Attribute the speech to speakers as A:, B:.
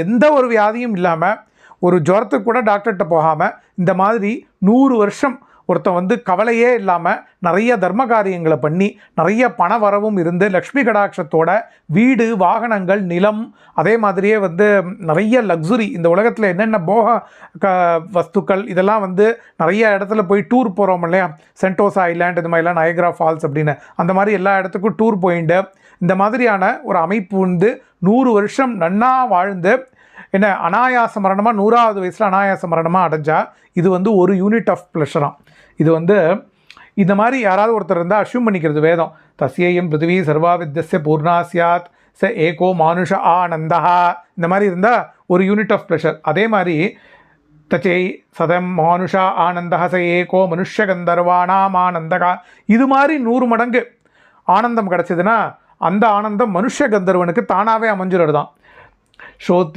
A: எந்த ஒரு வியாதியும் இல்லாமல் ஒரு ஜுரத்துக்கு கூட டாக்டர்கிட்ட போகாமல் இந்த மாதிரி 100 வருஷம் ஒருத்தன் வந்து கவலையே இல்லாமல் நிறைய தர்ம காரியங்களை பண்ணி நிறைய பண வரவும் இருந்து லக்ஷ்மி கடாட்சத்தோட வீடு வாகனங்கள் நிலம் அதே மாதிரியே வந்து நிறைய லக்ஸுரி இந்த உலகத்தில் என்னென்ன போக வஸ்துக்கள் இதெல்லாம் வந்து நிறைய இடத்துல போய் டூர் போகிறோம் இல்லையா, சென்டோசா ஐலாண்ட் இது மாதிரிலாம் நயக்ரா ஃபால்ஸ் அப்படின்னு அந்த மாதிரி எல்லா இடத்துக்கும் டூர் போயிட்டு இந்த மாதிரியான ஒரு அமைப்பு வந்து 100 வருஷம் நன்னா வாழ்ந்து என்ன அனாயாச மரணமாக 100வது வயசில் அனாயாச மரணமாக அடைஞ்சா இது வந்து ஒரு யூனிட் ஆஃப் ப்ளஷராம். இது வந்து இந்த மாதிரி யாராவது ஒருத்தர் இருந்தால் அஷ்யூம் பண்ணிக்கிறது வேதம். தஸ்யேயம் பிருத்திவி சர்வா வித்யஸ்ய பூர்ணா ஸ்யாத் ச ஏகோ மானுஷ ஆனந்தா இந்த மாதிரி இருந்தால் ஒரு யூனிட் ஆஃப் ப்ளஷர். அதே மாதிரி தச்சை சதம் மானுஷா ஆனந்தா ச ஏகோ மனுஷ்ய கந்தர்வானாம் ஆனந்தகா இது மாதிரி 100 மடங்கு ஆனந்தம் கிடச்சிதுன்னா அந்த ஆனந்தம் மனுஷ கந்தர்வனுக்கு தானாகவே அமைஞ்சிடுதான்.